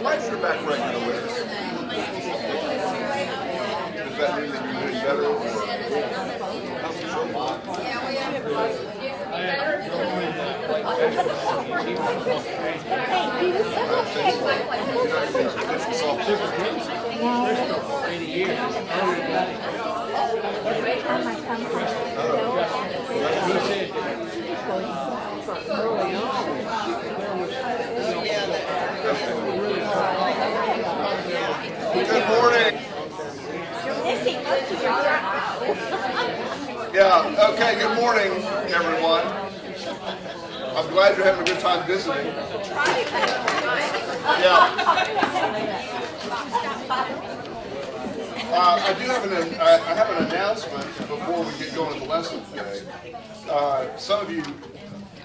Why'd your back regular with us? Does that mean that you're doing better? Good morning. Yeah, okay, good morning, everyone. I'm glad you're having a good time visiting. Yeah. I have an announcement before we get going with the lesson today. Some of you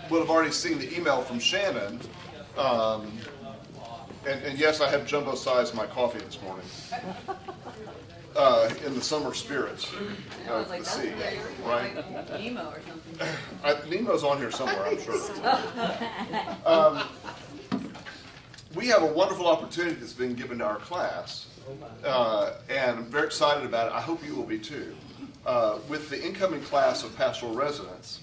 would have already seen the email from Shannon. And yes, I have jumbo-sized my coffee this morning. In the summer spirits of the sea, right? Nemo or something. Nemo's on here somewhere, I'm sure. We have a wonderful opportunity that's been given to our class, and I'm very excited about it. I hope you will be too. With the incoming class of pastoral residents,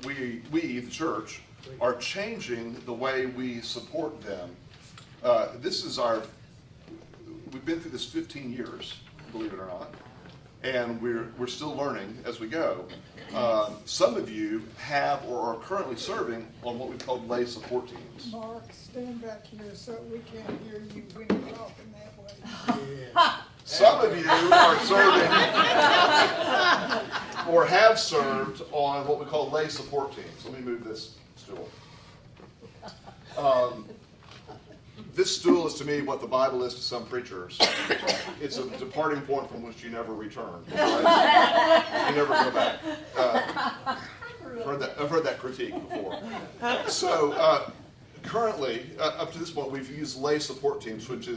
we, the church, are changing the way we support them. We've been through this 15 years, believe it or not, and we're still learning as we go. Some of you have or are currently serving on what we call lay support teams. Mark, stand back here so we can't hear you when you're talking that way. Some of you are serving or have served on what we call lay support teams. Let me move this stool. This stool is to me what the Bible is to some preachers. It's a departing point from which you never return. Right? You never go back. I've heard that critique before. So currently, up to this point, we've used lay support teams, which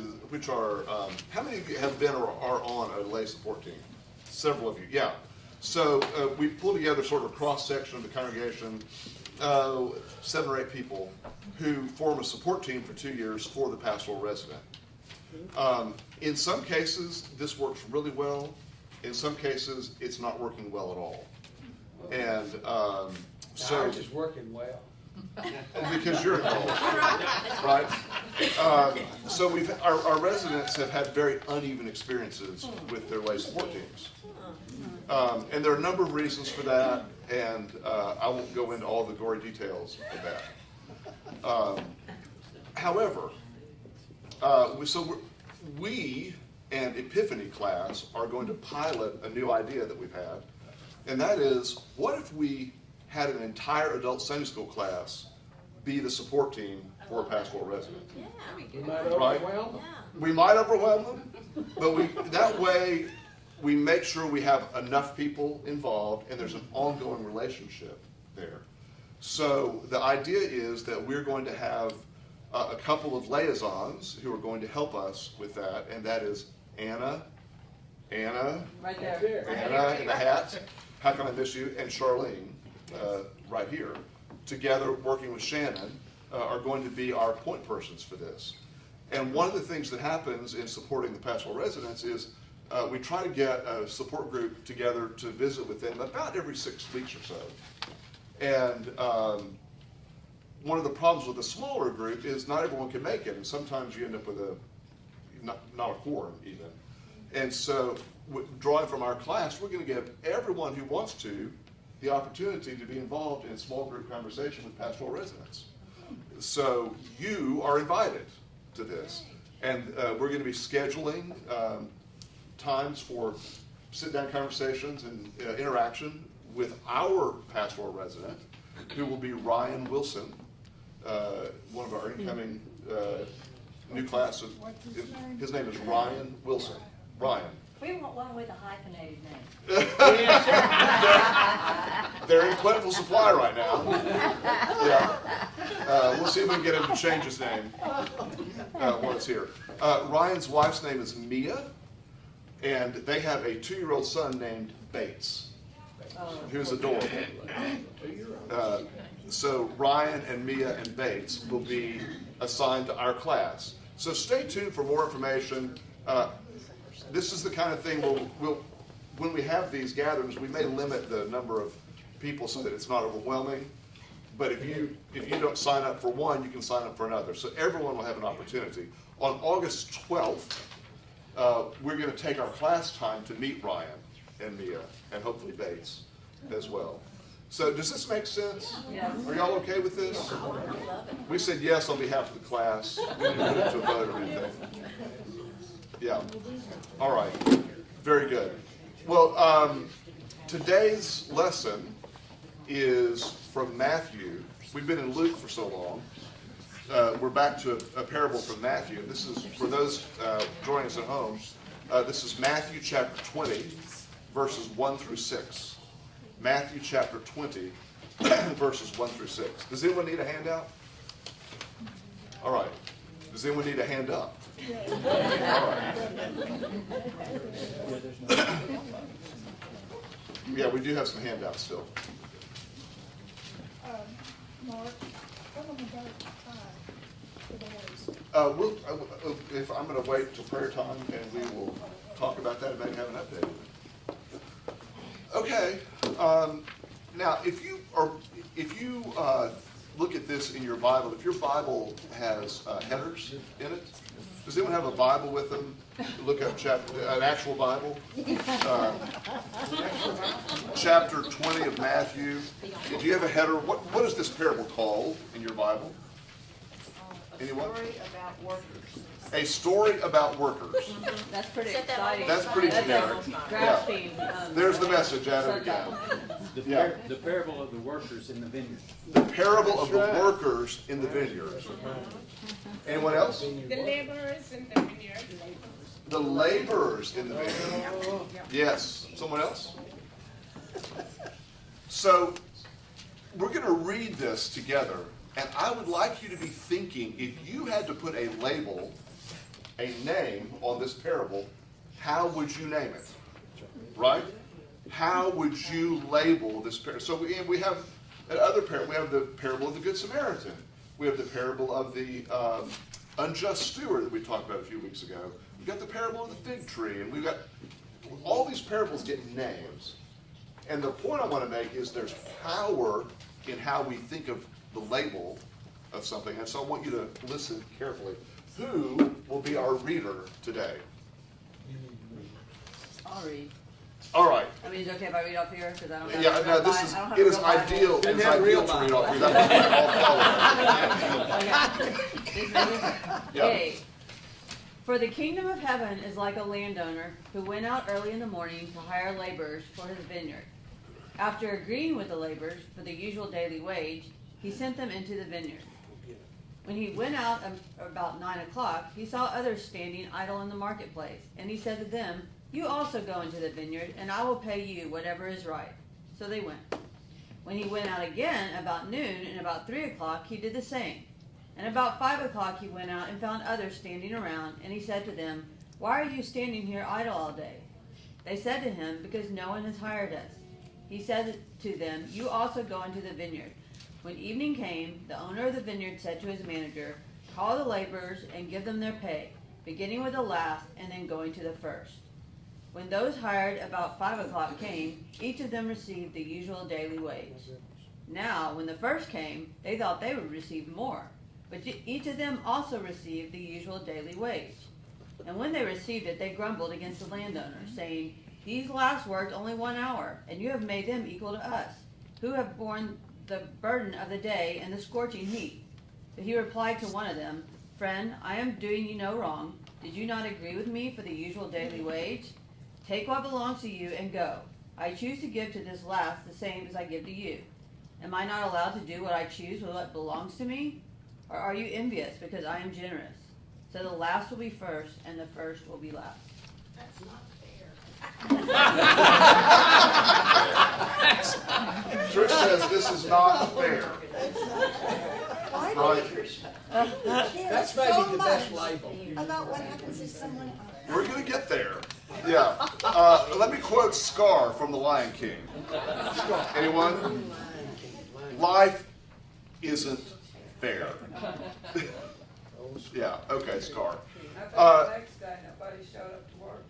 are how many of you have been or are on a lay support team? Several of you, yeah. So we pull together sort of a cross section of the congregation. 7 or 8 people who form a support team for 2 years for the pastoral resident. In some cases, this works really well. In some cases, it's not working well at all. And so ours is working well. because you're involved, right? So our residents have had very uneven experiences with their lay support teams. And there are a number of reasons for that, and I won't go into all the gory details of that. However, we and Epiphany class are going to pilot a new idea that we've had, and that is, what if we had an entire adult Sunday school class be the support team for a pastoral resident? Yeah. We might Right? overwhelm them. We might overwhelm them, but that way we make sure we have enough people involved and there's an ongoing relationship there. So the idea is that we're going to have a couple of liaisons who are going to help us with that, and that is Anna, Right there. Anna in the hat, how can I miss you, and Charlene, right here, together working with Shannon, are going to be our point persons for this. And one of the things that happens in supporting the pastoral residents is we try to get a support group together to visit with them about every 6 weeks or so. And one of the problems with a smaller group is not everyone can make it, and sometimes you end up with not a quorum even. And so, drawing from our class, we're going to give everyone who wants to the opportunity to be involved in small group conversation with pastoral residents. So you are invited to this, and we're going to be scheduling times for sit-down conversations and interaction with our pastoral resident, who will be Ryan Wilson, one of our incoming new class. His name is Ryan Wilson. Ryan. We want one with a hyphenated name. They're in plentiful supply right now. Yeah. We'll see if we can get him to change his name when it's here. Ryan's wife's name is Mia, and they have a 2-year-old son named Bates, who's adorable. So Ryan and Mia and Bates will be assigned to our class. So stay tuned for more information. This is the kind of thing when we have these gatherings, we may limit the number of people so that it's not overwhelming. But if you don't sign up for one, you can sign up for another. So everyone will have an opportunity. On August 12th, we're going to take our class time to meet Ryan and Mia, and hopefully Bates as well. So does this make sense? Yes. Are y'all okay with this? We said yes on behalf of the class. We didn't put it to a vote or anything. Yeah. All right. Very good. Well, today's lesson is from Matthew. We've been in Luke for so long. We're back to a parable from Matthew. This is, for those joining us at home, this is Matthew chapter 20, verses 1 through 6. Matthew chapter 20, verses 1 through 6. Does anyone need a handout? All right. Does anyone need a hand up? All right. Yeah, we do have some handouts still. Mark, tell them about the time for the race. If I'm going to wait till prayer time, and we will talk about that and maybe have an update. Okay. Now, if you look at this in your Bible, if your Bible has headers in it, does anyone have a Bible with them? Look up an actual Bible. Chapter 20 of Matthew. Do you have a header? What is this parable called in your Bible? Anyone? Story about workers. A story about workers. That's pretty Set that on exciting. That's pretty generic. Grasping. There's the message at it again. Yeah. The parable of the workers in the vineyard. The parable of the workers in the vineyard. Anyone else? The laborers in the vineyard. The laborers in the vineyard. Yes. Someone else? So, we're going to read this together, and I would like you to be thinking, if you had to put a label, a name on this parable, how would you name it? Right? How would you label this parable? So we have another parable. We have the parable of the Good Samaritan. We have the parable of the unjust steward that we talked about a few weeks ago. We've got the parable of the fig tree, and we've got all these parables get names. And the point I want to make is there's power in how we think of the label of something. And so I want you to listen carefully. Who will be our reader today? I'll read. All right. I mean, is it okay if I read off here? Because I don't have Yeah, a no, real this Bible. is, I don't have it a is real Bible. ideal, it's ideal to read off here. That way we can all follow. Okay. Yeah. Okay. For the kingdom of heaven is like a landowner who went out early in the morning to hire laborers for his vineyard. After agreeing with the laborers for the usual daily wage, he sent them into the vineyard. When he went out about 9 o'clock, he saw others standing idle in the marketplace, and he said to them, "You also go into the vineyard, and I will pay you whatever is right." So they went. When he went out again about noon, and about 3 o'clock, he did the same. And about 5 o'clock he went out and found others standing around, and he said to them, "Why are you standing here idle all day?" They said to him, "Because no one has hired us." He said to them, "You also go into the vineyard." When evening came, the owner of the vineyard said to his manager, "Call the laborers and give them their pay, beginning with the last and then going to the first." When those hired about 5 o'clock came, each of them received the usual daily wage. Now, when the first came, they thought they would receive more, but each of them also received the usual daily wage. And when they received it, they grumbled against the landowner, saying, "These last worked only 1 hour, and you have made them equal to us, who have borne the burden of the day and the scorching heat." But he replied to one of them, "Friend, I am doing you no wrong. Did you not agree with me for the usual daily wage? Take what belongs to you and go. I choose to give to this last the same as I give to you. Am I not allowed to do what I choose with what belongs to me? Or are you envious because I am generous? So the last will be first, and the first will be last." That's not fair. Trish says this is not fair. Why do Right. we care That's so maybe the best much label. about what happens if someone? We're going to get there. Yeah. Let me quote Scar from The Lion King. Anyone? Life isn't fair. Yeah, okay, Scar. The next day, nobody showed up to work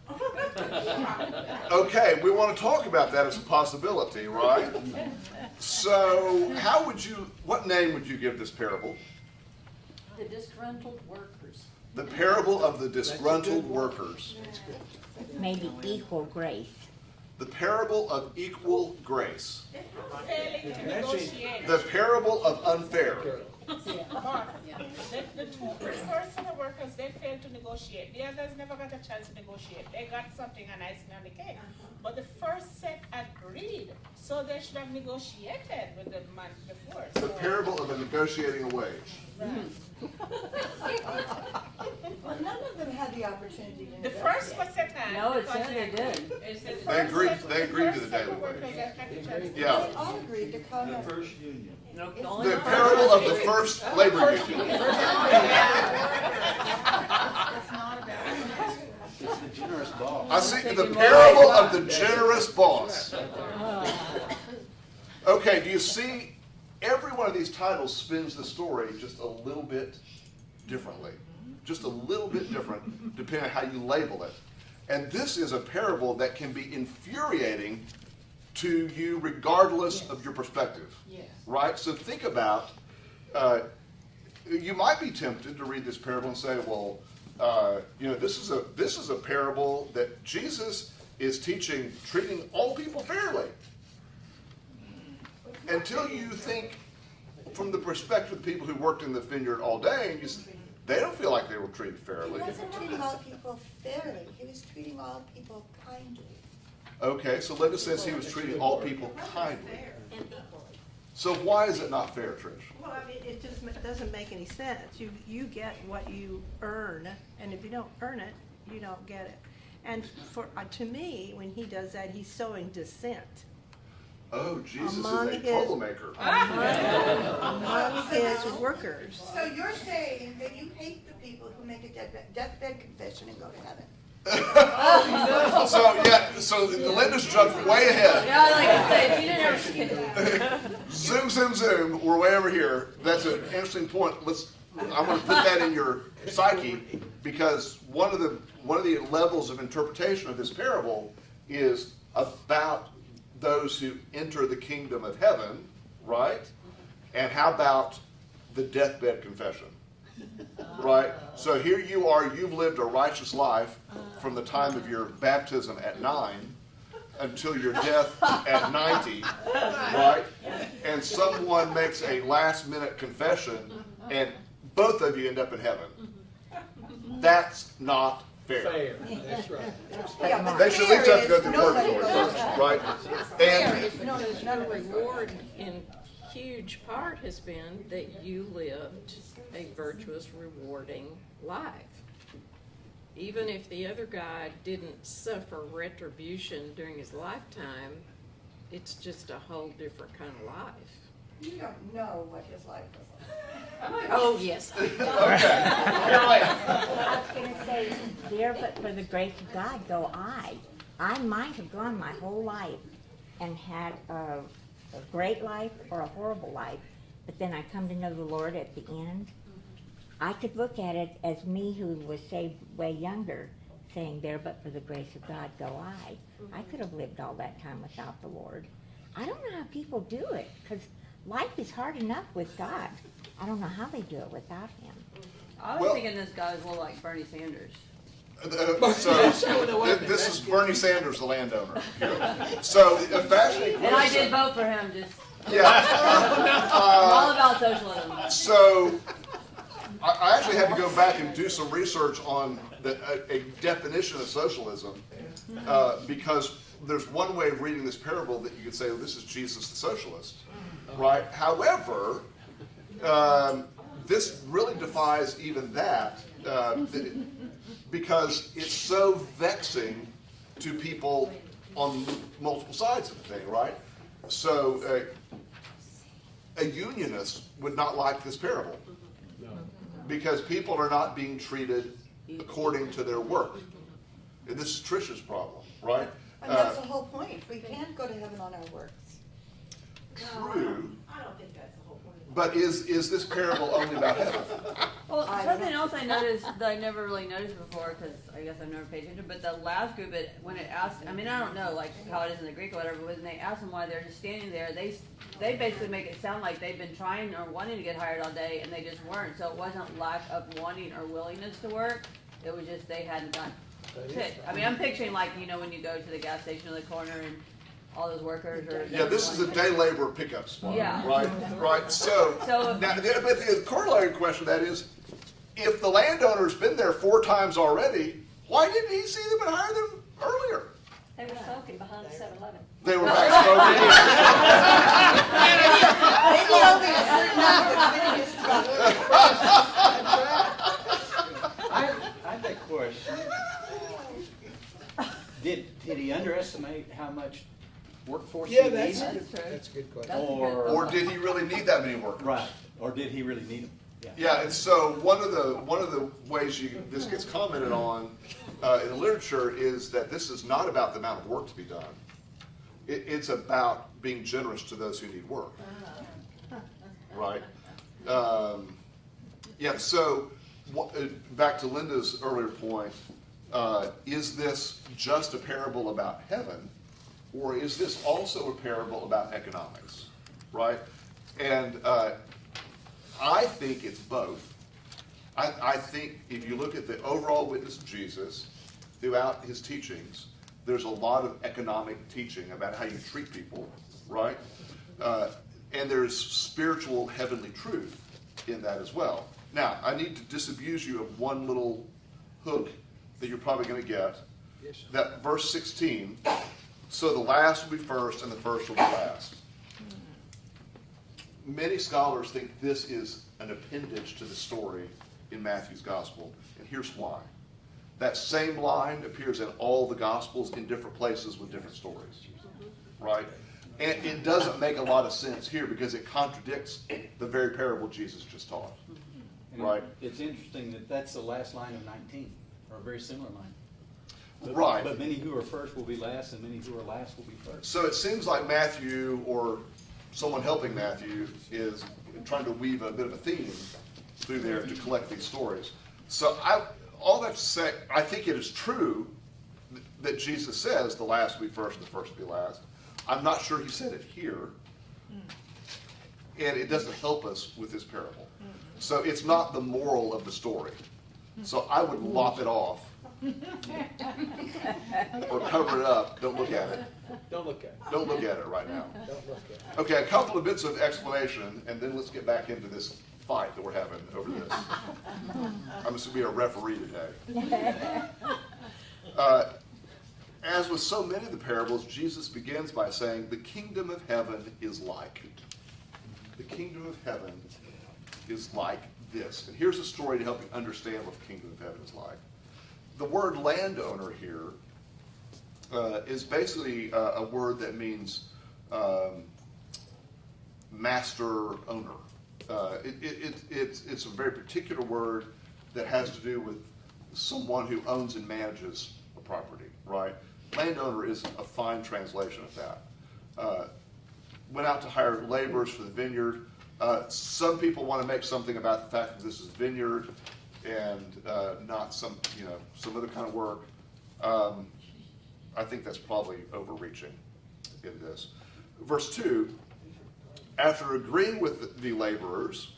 till 5 o'clock. Okay, we want to talk about that as a possibility, right? So, what name would you give this parable? The disgruntled workers. The parable of the disgruntled workers. Maybe equal grace. The parable of equal grace. Failing to negotiate. The parable of unfair. Mark, the first of the workers, they failed to negotiate. The others never got a chance to negotiate. They got something and icing on the cake. But the first set agreed, so they should have negotiated with the man before. The parable of a negotiating a wage. Well, none of them had the opportunity to The negotiate. first was set now. No, it said they did. They agreed to the daily wage. Yeah. They all agreed to come in. No, the only The one- parable of the first labor union. It's the generous boss. I see the parable of the generous boss. Okay, do you see? Every one of these titles spins the story just a little bit differently. Just a little bit different, depending on how you label it. And this is a parable that can be infuriating to you regardless of your perspective. Yes. Right? So think about, you might be tempted to read this parable and say, well, this is a parable that Jesus is teaching, treating all people fairly. Until you think from the perspective of the people who worked in the vineyard all day, and they don't feel like they were treated He fairly. wasn't treating all people fairly. He was treating all people kindly. Okay, so Linda says he was treating all people kindly. So why is it not fair, Trish? Well, I mean, it just doesn't make any sense. You get what you earn, and if you don't earn it, you don't get it. And to me, when he does that, he's sowing dissent Oh, Jesus Among is a his- troublemaker. among his workers. So you're saying that you hate the people who make a deathbed confession and go to heaven? So Linda's jumped way ahead. Yeah, like I said, she didn't ever skip it. Zoom, we're way over here. That's an interesting point. I'm going to put that in your psyche, because one of the levels of interpretation of this parable is about those who enter the kingdom of heaven, right? And how about the deathbed confession? Right? So here you are, you've lived a righteous life from the time of your baptism at 9 until your death at 90, right? And someone makes a last minute confession and both of you end up in heaven. That's not fair. That's right. Yeah, but They should at least have to go fair through is nobody purgatory goes first, to right? Fair And is no reward in huge part has been that you lived a virtuous, rewarding life. Even if the other guy didn't suffer retribution during his lifetime, it's just a whole different kind of life. You don't know what his life was like. Oh, yes. okay. I was going to say, there but for the grace of God go I. I might have gone my whole life and had a great life or a horrible life, but then I come to know the Lord at the end. I could look at it as me who was saved way younger, saying, there but for the grace of God go I. I could have lived all that time without the Lord. I don't know how people do it, because life is hard enough with God. I don't know how they do it without Him. I was thinking this guy was more like Bernie Sanders. This is Bernie Sanders, the landowner. So a fascinating question. And I did vote for him, just, Yeah. I'm all about socialism. So I actually had to go back and do some research on a definition of socialism, because there's one way of reading this parable that you could say, well, this is Jesus the socialist, right? However, this really defies even that, because it's so vexing to people on multiple sides of the thing, right? So a unionist would not like this parable, because people are not being treated according to their work. And this is Trish's problem, right? And that's the whole point. We can't go to heaven on our works. True. I don't think that's the But is this parable only about heaven? Well, something else I noticed that I never really noticed before, because I guess I've never paid attention, but the last group, when it asked, I mean, I don't know like how it is in the Greek or whatever, but when they ask them why they're just standing there, they basically make it sound like they've been trying or wanting to get hired all day and they just weren't. So it wasn't lack of wanting or willingness to work. It was just they hadn't gotten picked. I mean, I'm picturing like, you know, when you go to the gas station on the corner and all those workers are. Yeah, this is a day labor pickup spot, Yeah. right? So now, but the corollary question to that is, if the landowner's been there 4 times already, why didn't he see them and hire them earlier? They were smoking behind the 7-Eleven. They were back smoking. Maybe only a certain number finished I have a question. Did he underestimate how much workforce he Yeah, needed? that's That's true. a good question. Or did he really need that many workers? Right, or did he really need them? Yeah, and so one of the ways this gets commented on in the literature is that this is not about the amount of work to be done. It's about being generous to those who need work. Right? Yeah. So back to Linda's earlier point, is this just a parable about heaven, or is this also a parable about economics? Right? And I think it's both. I think if you look at the overall witness of Jesus throughout his teachings, there's a lot of economic teaching about how you treat people, right? And there's spiritual heavenly truth in that as well. Now, I need to disabuse you of one little hook that you're probably going to get. Yes. That verse 16, so the last will be first and the first will be last. Many scholars think this is an appendage to the story in Matthew's gospel, and here's why. That same line appears in all the gospels in different places with different stories, right? And it doesn't make a lot of sense here because it contradicts the very parable Jesus just taught, And right? It's interesting that that's the last line of 19, or a very similar line. Right. But many who are first will be last, and many who are last will be first. So it seems like Matthew, or someone helping Matthew, is trying to weave a bit of a theme through there to collect these stories. So all that to say, I think it is true that Jesus says the last will be first and the first will be last. I'm not sure he said it here. And it doesn't help us with this parable. So it's not the moral of the story. So I would lop it off. Or cover it up. Don't look at it. Don't look at it. Don't look at it right now. Don't look at it. Okay, a couple of bits of explanation, and then let's get back into this fight that we're having over this. I'm going to be a referee today. As with so many of the parables, Jesus begins by saying, the kingdom of heaven is like. The kingdom of heaven is like this. And here's a story to help you understand what the kingdom of heaven is like. The word landowner here is basically a word that means master owner. It's a very particular word that has to do with someone who owns and manages a property, right? Landowner is a fine translation of that. Went out to hire laborers for the vineyard. Some people want to make something about the fact that this is vineyard and not some other kind of work. I think that's probably overreaching in this. Verse 2, after agreeing with the laborers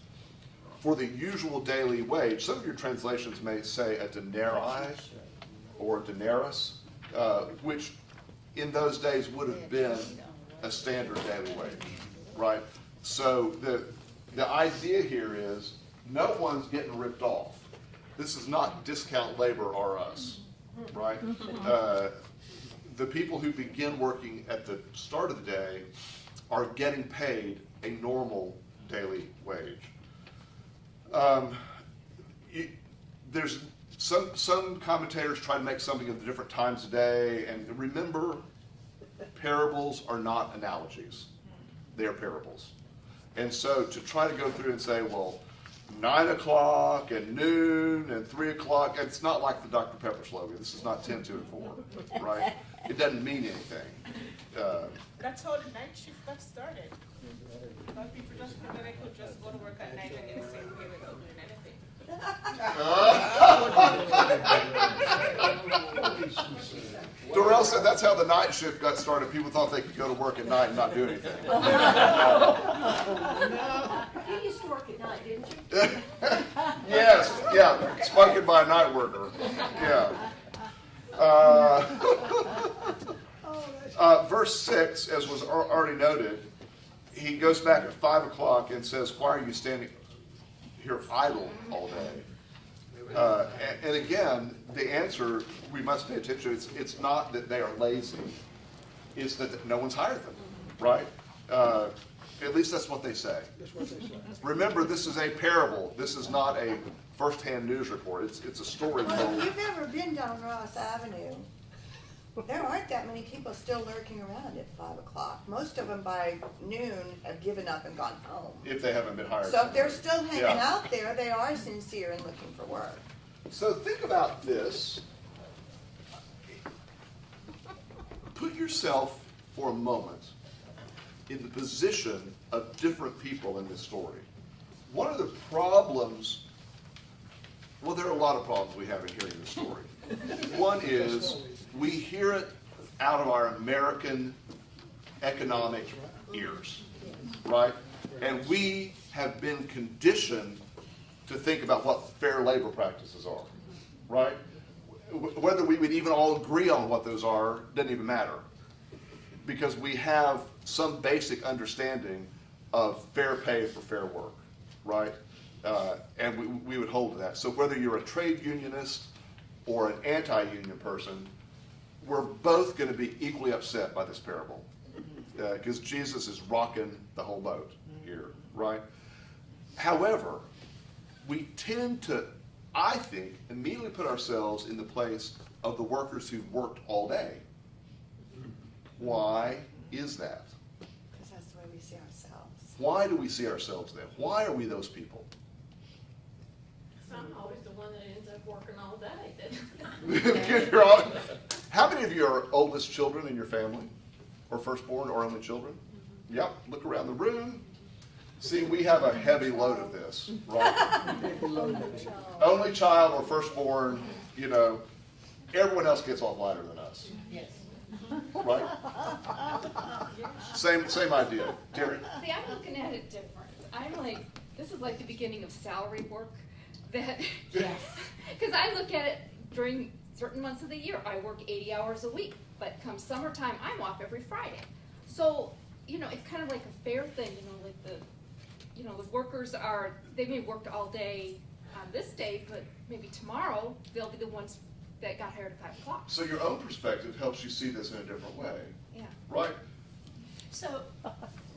for the usual daily wage, some of your translations may say a denarii or a denarius, which in those days would have been a standard daily wage, right? So the idea here is no one's getting ripped off. This is not discount labor or us, right? The people who begin working at the start of the day are getting paid a normal daily wage. There's some commentators try to make something of the different times of day, and remember, parables are not analogies. They are parables. And so to try to go through and say, well, 9 o'clock and noon and 3 o'clock, it's not like the Dr. Pepper slogan. This is not 10, 2, and 4, right? It doesn't mean anything. That's how the night shift got started. Some people just feel that they could just go to work at night and get the same pay without doing anything. Darrell said that's how the night shift got started. People thought they could go to work at night and not do anything. You used to work at night, didn't you? Yes, yeah, spoken by a night worker. Yeah. Verse 6, as was already noted, he goes back at 5 o'clock and says, why are you standing here idle all day? And again, the answer we must pay attention to, it's not that they are lazy, it's that no one's hired them, right? At least that's what they say. Remember, this is a parable. This is not a first-hand news report. It's a story Well, told. if you've ever been down Ross Avenue, there aren't that many people still lurking around at 5 o'clock. Most of them by noon have given up and gone home. If they haven't been hired. So if they're still hanging Yeah. out there, they are sincere in looking for work. So think about this. Put yourself for a moment in the position of different people in this story. One of the problems, well, there are a lot of problems we have in hearing the story. One is we hear it out of our American economic ears, right? And we have been conditioned to think about what fair labor practices are, right? Whether we would even all agree on what those are doesn't even matter, because we have some basic understanding of fair pay for fair work, right? And we would hold to that. So whether you're a trade unionist or an anti-union person, we're both going to be equally upset by this parable, because Jesus is rocking the whole boat here, right? However, we tend to, I think, immediately put ourselves in the place of the workers who worked all day. Why is that? Because that's the way we see ourselves. Why do we see ourselves there? Why are we those people? I'm always the one that ends up working all day. How many of you are oldest children in your family? Or firstborn or only children? Yep, look around the room. See, we have a heavy load of this, right? Only child or firstborn, you know, everyone else gets off lighter than us. Yes. Right? Same idea. Terry? See, I'm looking at it different. I'm like, this is like the beginning of salary work. That, Yes. because I look at it during certain months of the year. I work 80 hours a week, but come summertime, I'm off every Friday. So, you know, it's kind of like a fair thing, you know, like the workers they may work all day on this day, but maybe tomorrow they'll be the ones that got hired at 5 o'clock. So your own perspective helps you see this in a different way, Yeah. right? So,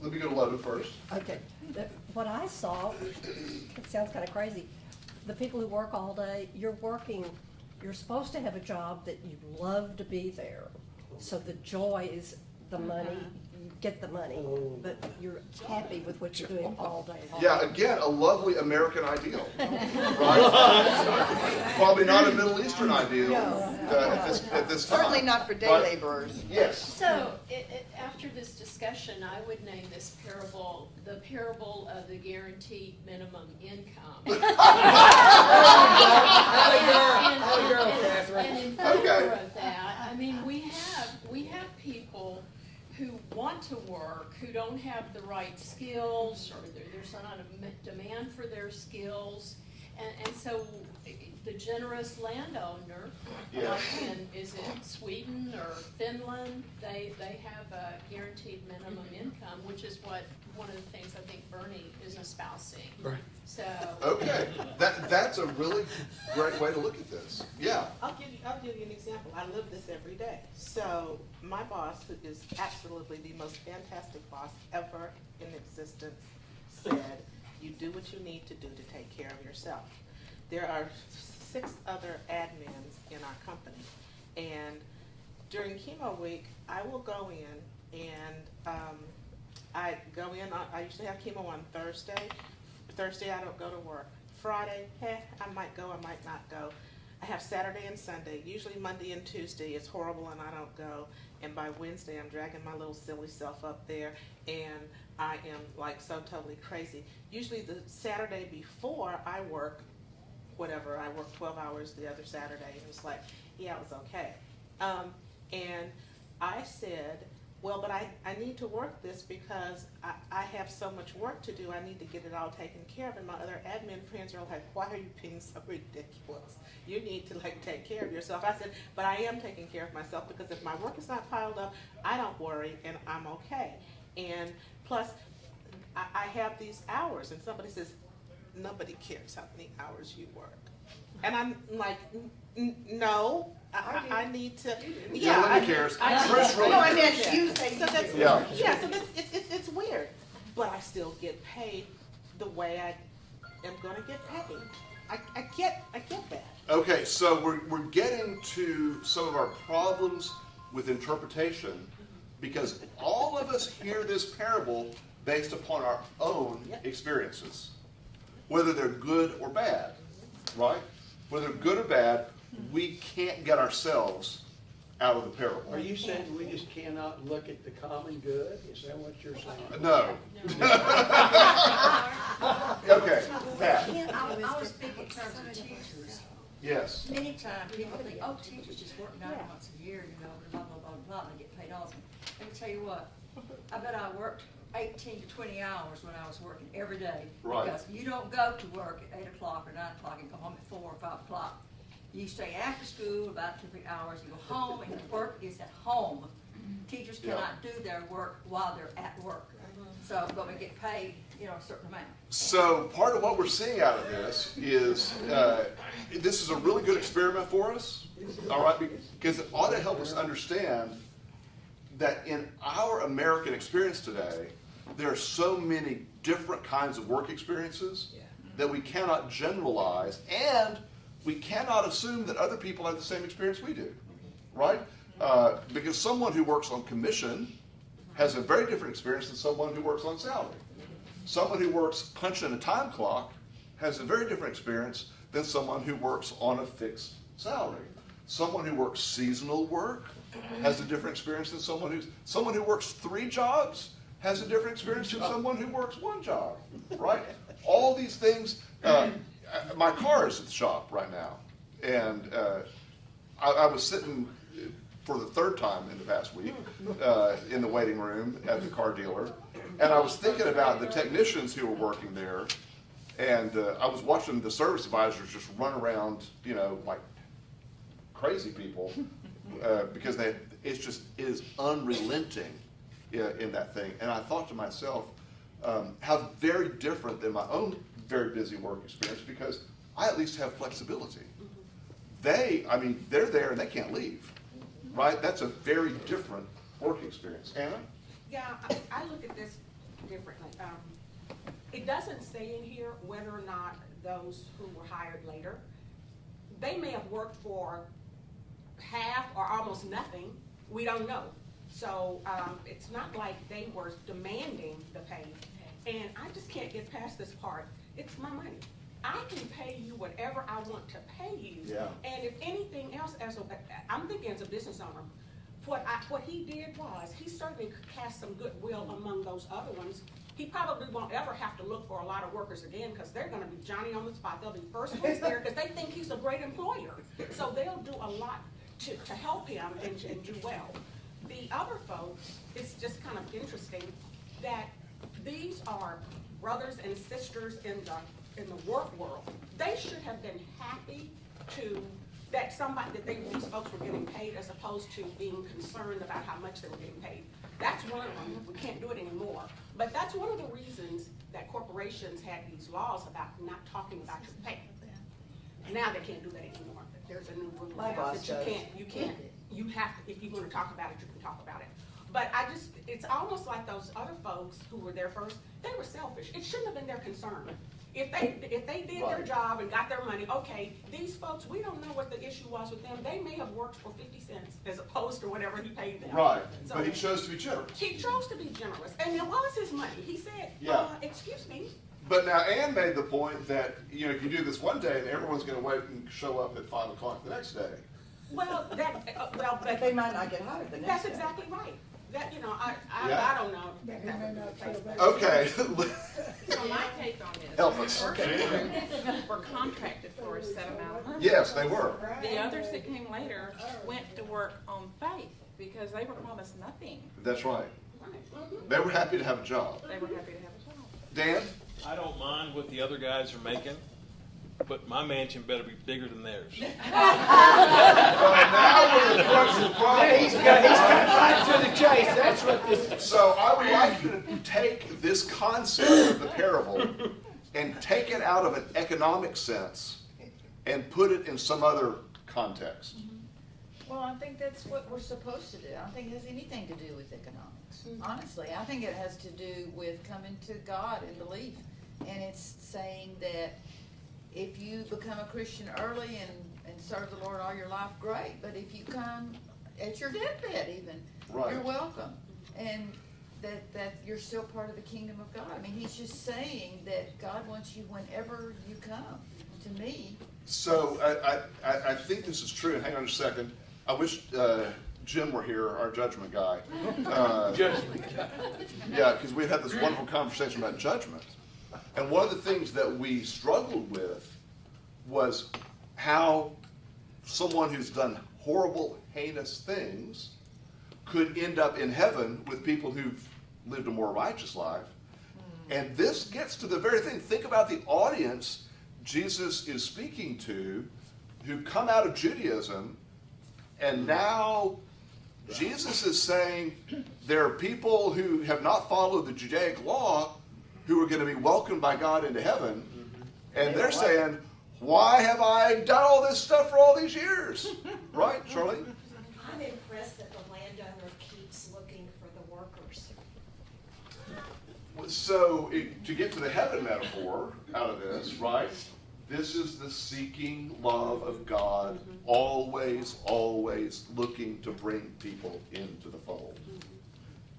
Let me go to Logan first. okay, what I saw, it sounds kind of crazy. The people who work all day, you're supposed to have a job that you love to be there. So the joy is the money, you get the money, but you're happy with what you're doing all day long. Yeah, again, a lovely American ideal, right? Probably not a Middle Eastern ideal at this time. Certainly not for day right? laborers. Yes. So, after this discussion, I would name this parable, the parable of the guaranteed minimum income. And in favor of that, I mean, we have people who want to work, who don't have the right skills, or there's not a demand for their skills. And so the generous landowner, Yes. like is it Sweden or Finland, they have a guaranteed minimum income, which is one of the things I think Bernie is espousing. Right. So. Okay, that's a really great way to look at this. Yeah. I'll give you an example. I live this every day. So my boss, who is absolutely the most fantastic boss ever in existence, said, you do what you need to do to take care of yourself. There are 6 other admins in our company, and during chemo week, I will go in and I usually have chemo on Thursday. Thursday I don't go to work. Friday, I might go, I might not go. I have Saturday and Sunday. Usually Monday and Tuesday is horrible and I don't go. And by Wednesday, I'm dragging my little silly self up there, and I am like so totally crazy. Usually the Saturday before I work, whatever, I work 12 hours the other Saturday, and it's like, yeah, it was okay. And I said, well, but I need to work this because I have so much work to do. I need to get it all taken care of. And my other admin friends are like, why are you being so ridiculous? You need to like take care of yourself. I said, but I am taking care of myself because if my work is not piled up, I don't worry and I'm okay. And plus, I have these hours, and somebody says, nobody cares how many hours you work. And I'm like, no, I need to. Yeah, Linda cares. Trish really no, I cares. meant you say so. That's, Yeah. yeah. So that's it's weird, but I still get paid the way I am going to get paid. I get that. Okay, so we're getting to some of our problems with interpretation because all of us hear this parable based upon our own experiences, whether they're good or bad, right? Whether good or bad, we can't get ourselves out of the parable. Are you saying we just cannot look at the common good? Is that what you're saying? No. Okay, Pat. I was thinking in terms of teachers. Yes. Many times people think, oh, teachers just work 9 months a year, you know, blah, blah, blah, blah, and they get paid awesome. Let me tell you what, I bet I worked 18 to 20 hours when I was working every day. Right. Because you don't go to work at 8 o'clock or 9 o'clock and go home at 4 or 5 o'clock. You stay after school about 2 or 3 hours, you go home, and the work is at home. Teachers cannot do their work while they're at work. So, but we get paid, you know, a certain amount. So part of what we're seeing out of this is this is a really good experiment for us, all right, because it ought to help us understand that in our American experience today, there are so many different kinds of work experiences that we cannot generalize, and we cannot assume that other people have the same experience we do, right? Because someone who works on commission has a very different experience than someone who works on salary. Someone who works punching a time clock has a very different experience than someone who works on a fixed salary. Someone who works seasonal work has a different experience than someone who works 3 jobs has a different experience than someone who works 1 job, right? All these things. My car is at the shop right now, and I was sitting for the 3rd time in the past week in the waiting room at the car dealer, and I was thinking about the technicians who were working there, and I was watching the service advisors just run around, you know, like crazy people, because it is unrelenting in that thing. And I thought to myself, how very different than my own very busy work experience, because I at least have flexibility. They're there and they can't leave, right? That's a very different work experience. Anna? Yeah, I look at this differently. It doesn't say in here whether or not those who were hired later, they may have worked for half or almost nothing. We don't know. So it's not like they were demanding the pay. And I just can't get past this part. It's my money. I can pay you whatever I want to pay you. Yeah. And if anything else, I'm thinking as a business owner, what he did was, he certainly cast some goodwill among those other ones. He probably won't ever have to look for a lot of workers again, because they're gonna be Johnny on the spot. They'll be first ones there because they think he's a great employer. So they'll do a lot to help him and do well. The other folks, it's just kind of interesting that these are brothers and sisters in the work world. They should have been happy that these folks were getting paid, as opposed to being concerned about how much they were getting paid. That's one of them. We can't do it anymore. But that's one of the reasons that corporations had these laws about not talking about your pay. Now they can't do that anymore. There's a new rule now that you have to, if you're going to talk about it, you can talk about it. But it's almost like those other folks who were there first, they were selfish. It shouldn't have been their concern. If they did their job and got their money, okay, these folks, we don't know what the issue was with them. They may have worked for 50 cents as opposed to whatever he paid them. Right, So, but he chose to be generous. He chose to be generous, and it was his money. He said, Yeah. excuse me, But now Ann made the point that, you do this one day and everyone's gonna wait and show up at 5 o'clock the next day. Well, But they might not get hired the next that's day. exactly right. That, Yeah. I don't know. But they may not feel that. Okay. So my take on this. Help us. The first group were contracted for a set amount of money. Yes, they were. The others that came later went to work on faith because they were promised nothing. That's right. They were happy to have a job. They were happy to have a job. Dan? I don't mind what the other guys are making, but my mansion better be bigger than theirs. Now we're the crux of the problem. He's cut right to the chase, that's what this is. So I would like you to take this concept of the parable and take it out of an economic sense and put it in some other context. Well, I think that's what we're supposed to do. I don't think it has anything to do with economics. Honestly, I think it has to do with coming to God in belief. And it's saying that if you become a Christian early and serve the Lord all your life, great. But if you come at your deathbed even, Right. you're welcome. And that you're still part of the kingdom of God. I mean, he's just saying that God wants you whenever you come. To me, So I think this is true. Hang on just a second. I wish Jim were here, our judgment guy. Judgment guy. Yeah, because we had this wonderful conversation about judgment. And one of the things that we struggled with was how someone who's done horrible, heinous things could end up in heaven with people who've lived a more righteous life. And this gets to the very thing. Think about the audience Jesus is speaking to who come out of Judaism, and now Jesus is saying there are people who have not followed the Judaic law who are going to be welcomed by God into heaven, and they're saying, why have I done all this stuff for all these years? Right, Charlie? I'm impressed that the landowner keeps looking for the workers. So to get to the heaven metaphor out of this, right? This is the seeking love of God, always, always looking to bring people into the fold.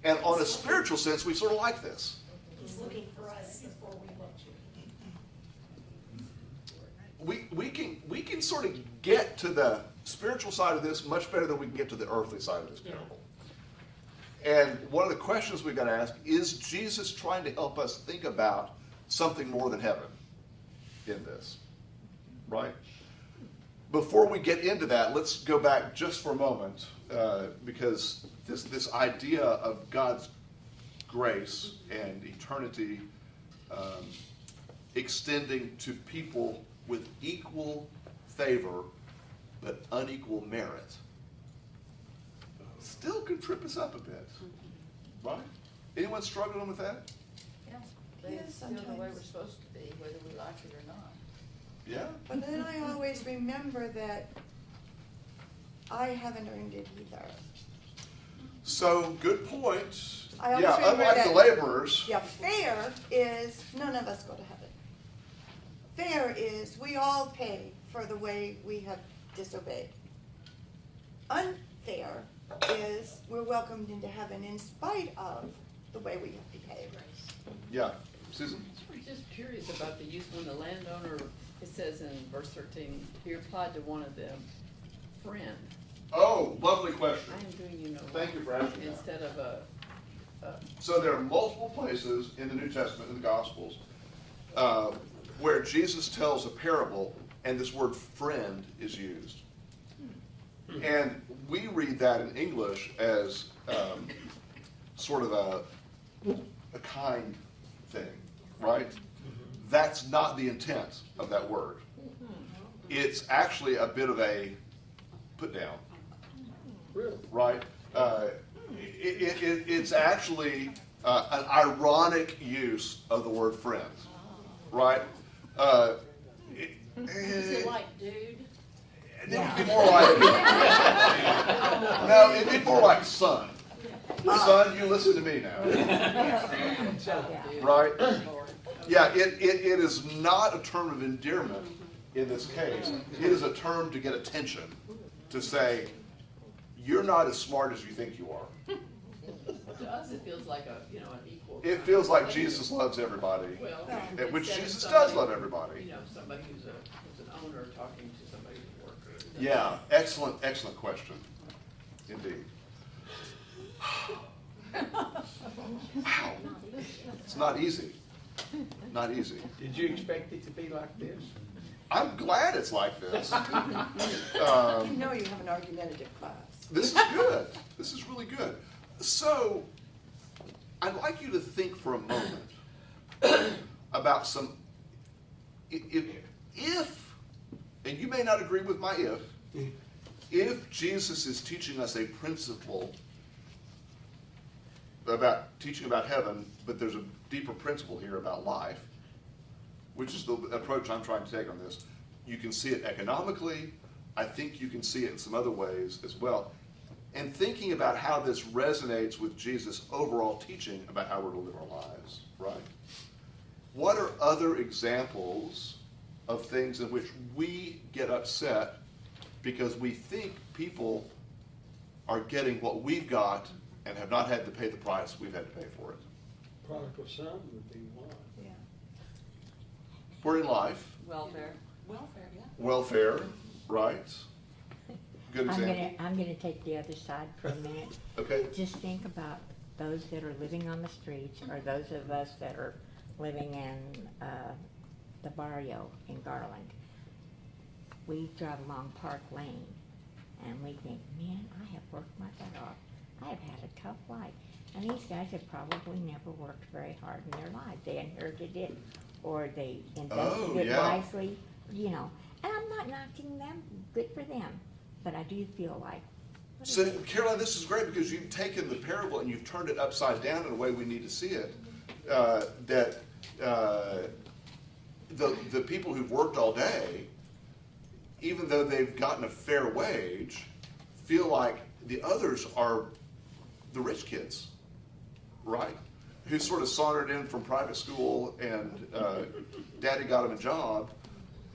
And on a spiritual sense, we sort of like this. He's looking for us before we look to him. We can sort of get to the spiritual side of this much better than we can get to the earthly side of this parable. And one of the questions we've got to ask, is Jesus trying to help us think about something more than heaven in this, right? Before we get into that, let's go back just for a moment, because this idea of God's grace and eternity extending to people with equal favor but unequal merit still can trip us up a bit, right? Anyone struggling with that? yeah, it's still the way we're supposed to be, whether we like it or not. Yeah. But then I always remember that I haven't earned it either. So, good point. I always Yeah, remember unlike the that- laborers. Yeah, fair is none of us go to heaven. Fair is we all pay for the way we have disobeyed. Unfair is we're welcomed into heaven in spite of the way we have behaved. Yeah. Susan? I'm just curious about the use when the landowner, it says in verse 13, he replied to one of them, friend. Oh, lovely question. I am doing you no Thank you for asking that. Instead of a So there are multiple places in the New Testament, in the Gospels, where Jesus tells a parable and this word friend is used. And we read that in English as sort of a kind thing, right? That's not the intent of that word. It's actually a bit of a put down, right? It's actually an ironic use of the word friend, right? Is it like dude? It'd be more like no, it'd be more like son. Son, you listen to me now, right? Yeah, it is not a term of endearment in this case. It is a term to get attention, to say, you're not as smart as you think you are. to us, it feels like an equal It feels like Jesus loves everybody, Well, which instead of Jesus somebody, does love everybody. You know, somebody who's an owner talking to somebody who's a worker. Yeah, excellent question, indeed. Wow, it's not easy, not easy. Did you expect it to be like this? I'm glad it's like this. You know you have an argumentative class. This is good. This is really good. So, I'd like you to think for a moment about some, if, and you may not agree with my if Jesus is teaching us a principle about teaching about heaven, but there's a deeper principle here about life, which is the approach I'm trying to take on this. You can see it economically. I think you can see it in some other ways as well. And thinking about how this resonates with Jesus' overall teaching about how we're to live our lives, right? What are other examples of things in which we get upset because we think people are getting what we've got and have not had to pay the price we've had to pay for it? Prodigal son would be one. Yeah. We're in life. Welfare. Welfare, yeah. Welfare, right? Good example. I'm gonna take the other side for a minute. Okay. Just think about those that are living on the streets, or those of us that are living in the barrio in Garland. We drive along Park Lane, and we think, man, I have worked my butt off. I have had a tough life. And these guys have probably never worked very hard in their lives. They inherited it, or they invested it wisely, you know. And I'm not knocking them. Good for them. But I do feel like. So, Caroline, this is great because you've taken the parable and you've turned it upside down in a way we need to see it. That the people who've worked all day, even though they've gotten a fair wage, feel like the others are the rich kids, right? Who sort of sauntered in from private school and daddy got them a job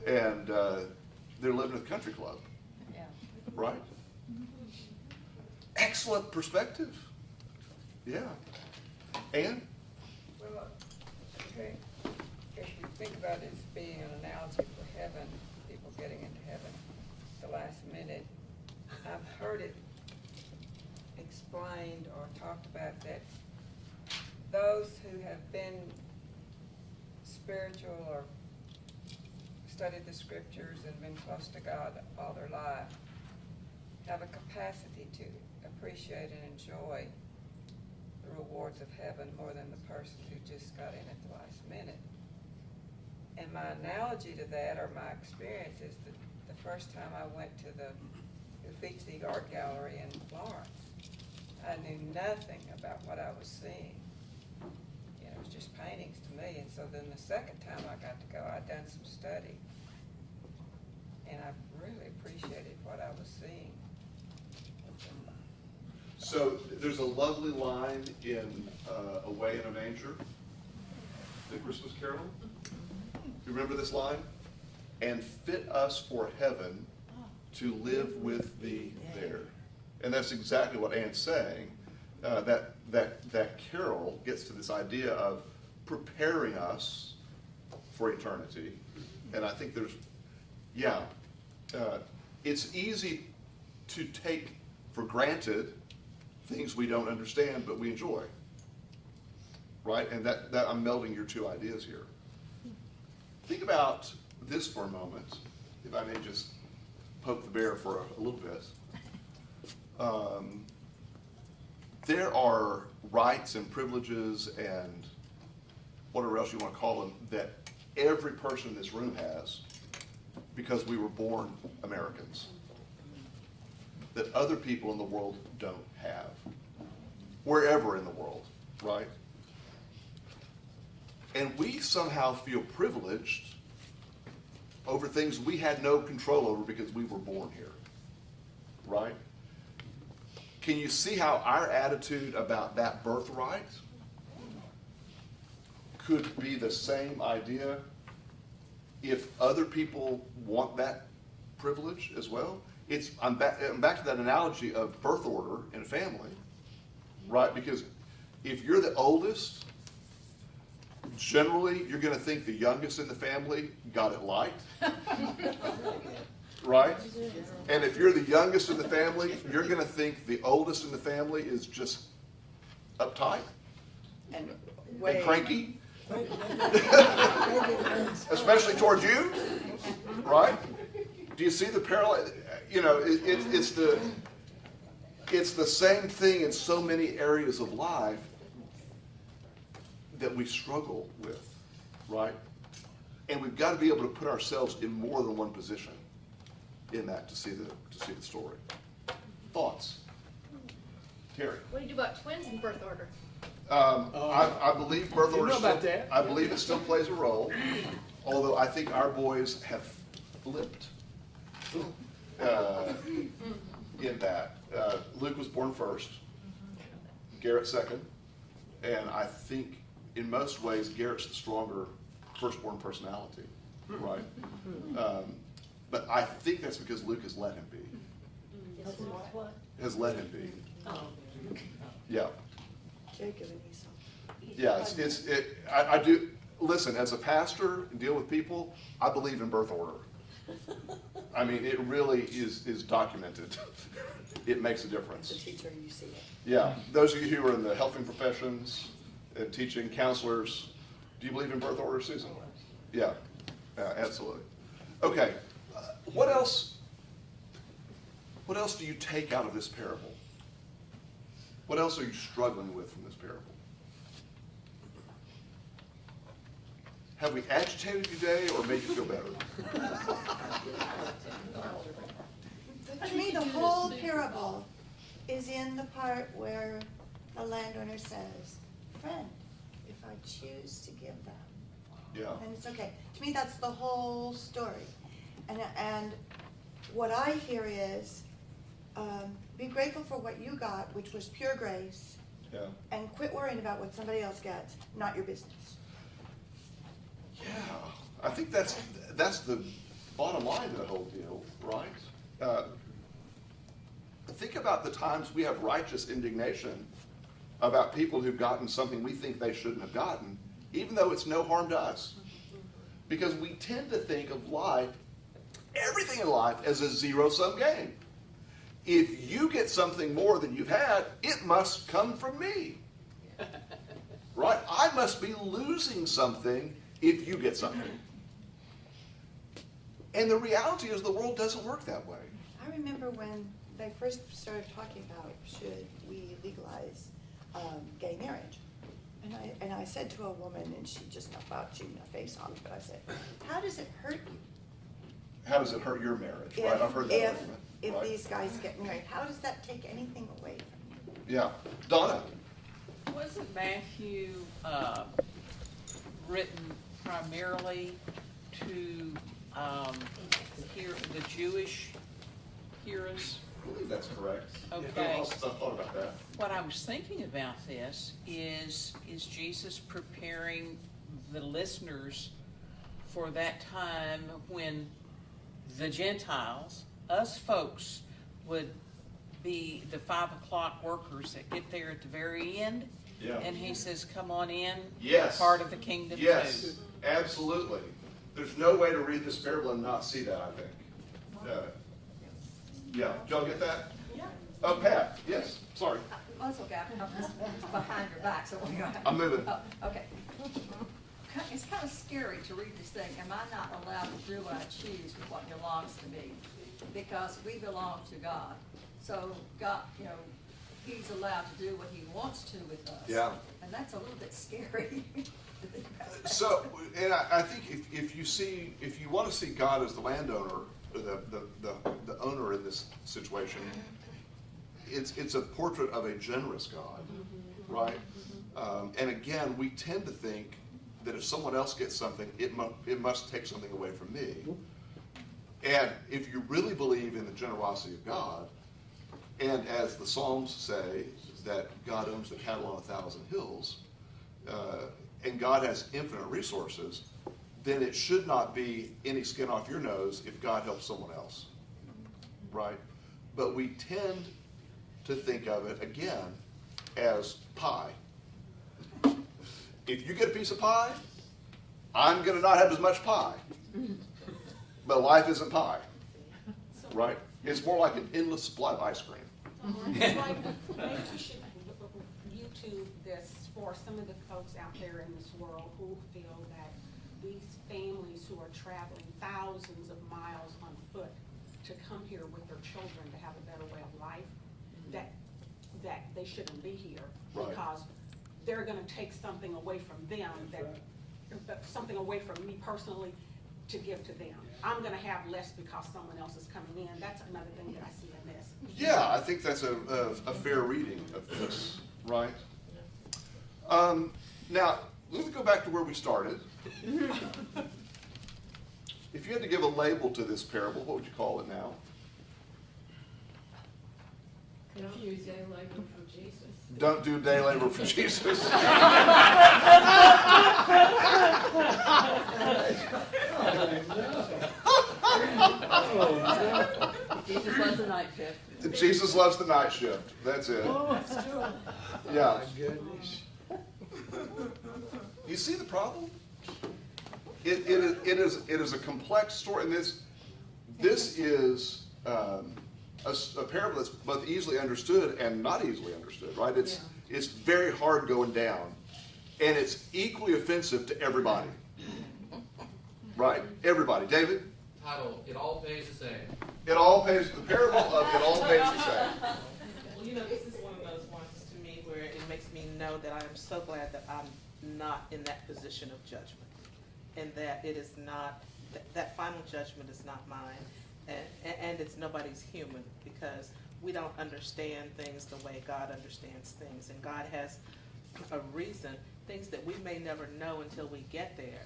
and they're living at the country club. Right? Excellent perspective. Yeah. Ann? Well, okay, if you think about it as being an analogy for heaven, people getting into heaven at the last minute, I've heard it explained or talked about that those who have been spiritual or studied the scriptures and been close to God all their life have a capacity to appreciate and enjoy the rewards of heaven more than the person who just got in at the last minute. And my analogy to that, or my experience, is that the first time I went to the Uffizi Art Gallery in Florence, I knew nothing about what I was seeing. You know, it was just paintings to me. And so then the second time I got to go, I'd done some study. And I really appreciated what I was seeing. So there's a lovely line in Away in a Manger, the Christmas Carol. You remember this line? And fit us for heaven to live with thee there. And that's exactly what Ann's saying. That carol gets to this idea of preparing us for eternity. And I think there's, it's easy to take for granted things we don't understand but we enjoy, right? And that I'm melding your two ideas here. Think about this for a moment, if I may just poke the bear for a little bit. There are rights and privileges and whatever else you want to call them that every person in this room has because we were born Americans, that other people in the world don't have, wherever in the world, right? And we somehow feel privileged over things we had no control over because we were born here, right? Can you see how our attitude about that birthright could be the same idea if other people want that privilege as well? I'm back to that analogy of birth order in a family, right? Because if you're the oldest generally, you're gonna think the youngest in the family got it light. Right? And if you're the youngest in the family, you're gonna think the oldest in the family is just uptight And and cranky. Especially towards you, right? Do you see the parallel? You know, it's the same thing in so many areas of life that we struggle with, right? And we've got to be able to put ourselves in more than one position in that to see the story. Thoughts? Terry? What do you do about twins in birth order? I believe birth You order know about that. I believe it still plays a role, although I think our boys have flipped in that. Luke was born first, Garrett second, and I think in most ways Garrett's the stronger firstborn personality, right? But I think that's because Luke has let him be. Has let him be. Yeah. Jacob and Esau. Yeah, I do, listen, as a pastor and deal with people, I believe in birth order. I mean, it really is documented. It makes a difference. As a teacher, you see it. Yeah, those of you who are in the helping professions, teaching, counselors, do you believe in birth order, Susan? Yeah, absolutely. Okay, what else do you take out of this parable? What else are you struggling with from this parable? Have we agitated you today or made you feel better? To me, the whole parable is in the part where the landowner says, friend, if I choose to give them. Yeah. And it's okay. To me, that's the whole story. And what I hear is, be grateful for what you got, which was pure grace. Yeah. And quit worrying about what somebody else gets, not your business. Yeah, I think that's the bottom line of the whole deal, right? Think about the times we have righteous indignation about people who've gotten something we think they shouldn't have gotten, even though it's no harm to us. Because we tend to think of life, everything in life, as a zero-sum game. If you get something more than you've had, it must come from me. Right? I must be losing something if you get something. And the reality is the world doesn't work that way. I remember when they first started talking about should we legalize gay marriage. And I said to a woman, and she just about shooting her face on me, but I said, how does it hurt you? How does it hurt your marriage? Right? I've heard that argument. If right? these guys get married, how does that take anything away from you? Yeah. Donna? Wasn't Matthew written primarily to the Jewish hearers? I believe that's correct. Okay. I thought about that. What I was thinking about this is Jesus preparing the listeners for that time when the Gentiles, us folks, would be the 5 o'clock workers that get there at the very end? Yeah. And he says, come on in. Yes. Part of the kingdom too. Yes, absolutely. There's no way to read this parable and not see that, I think. Yeah, did y'all get that? Yeah. Oh, Pat, yes, sorry. Oh, it's okay, I'm just behind your back, so we got. I'm moving. Oh, okay. It's kind of scary to read this thing. Am I not allowed to do what I choose with what belongs to me? Because we belong to God. So God, He's allowed to do what He wants to with us. Yeah. And that's a little bit scary. to think about that. So, and I think if you want to see God as the landowner, the owner in this situation, it's a portrait of a generous God, right? And again, we tend to think that if someone else gets something, it must take something away from me. And if you really believe in the generosity of God, and as the Psalms say, that God owns the cattle on 1,000 hills, and God has infinite resources, then it should not be any skin off your nose if God helps someone else, right? But we tend to think of it, again, as pie. If you get a piece of pie, I'm going to not have as much pie. But life isn't pie, right? It's more like an endless supply of ice cream. It's like, maybe we should YouTube this for some of the folks out there in this world who feel that these families who are traveling thousands of miles on foot to come here with their children to have a better way of life, that they shouldn't be here. Right. Because they're gonna take something away from them, something away from me personally to give to them. I'm gonna have less because someone else is coming in. That's another thing that I see in this. Yeah, I think that's a fair reading of this, right? Now, let me go back to where we started. If you had to give a label to this parable, what would you call it now? Don't use day labor for Jesus. Don't do day labor for Jesus. Jesus loves the night shift. Jesus loves the night shift. That's it. Yeah. My goodness. You see the problem? It is a complex story, and this is a parable that's both easily understood and not easily understood, right? It's very hard going down, and it's equally offensive to everybody, right? Everybody. David? Title, It All Pays the Same. It all pays, the parable of it all pays the same. Well, you know, this is one of those ones to me where it makes me know that I am so glad that I'm not in that position of judgment. And that it is not, that final judgment is not mine. And it's nobody's human, because we don't understand things the way God understands things. And God has a reason, things that we may never know until we get there.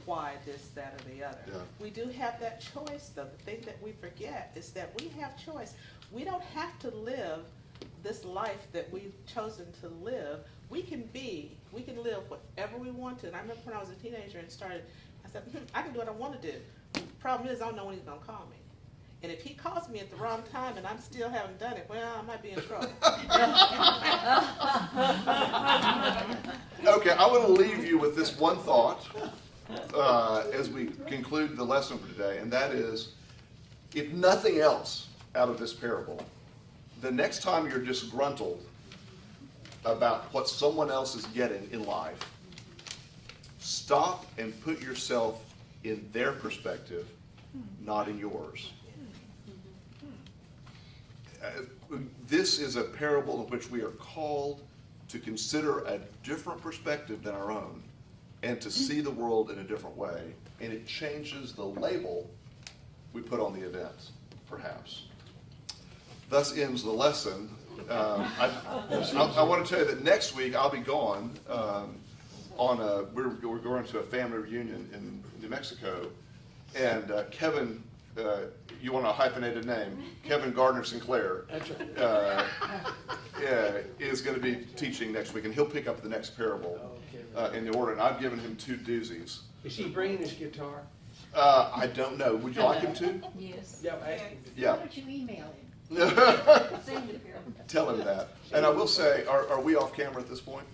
Why this, that, or the other. Yeah. We do have that choice, though. The thing that we forget is that we have choice. We don't have to live this life that we've chosen to live. We can live whatever we want to. And I remember when I was a teenager and started, I said, I can do what I want to do. The problem is I don't know when he's going to call me. And if he calls me at the wrong time and I'm still haven't done it, well, I might be in trouble. Okay, I want to leave you with this one thought as we conclude the lesson for today, and that is, if nothing else out of this parable, the next time you're disgruntled about what someone else is getting in life, stop and put yourself in their perspective, not in yours. This is a parable in which we are called to consider a different perspective than our own and to see the world in a different way. And it changes the label we put on the event, perhaps. Thus ends the lesson. I want to tell you that next week I'll be gone we're going to a family reunion in New Mexico, and Kevin, you want a hyphenated name, Kevin Gardner Sinclair, is going to be teaching next week, and he'll pick up the next parable in the order, and I've given him 2 doozies. Is he bringing his guitar? I don't know. Would you like him to? Yes. Yeah. Why don't you email him? Tell him that. And I will say, are we off camera at this point?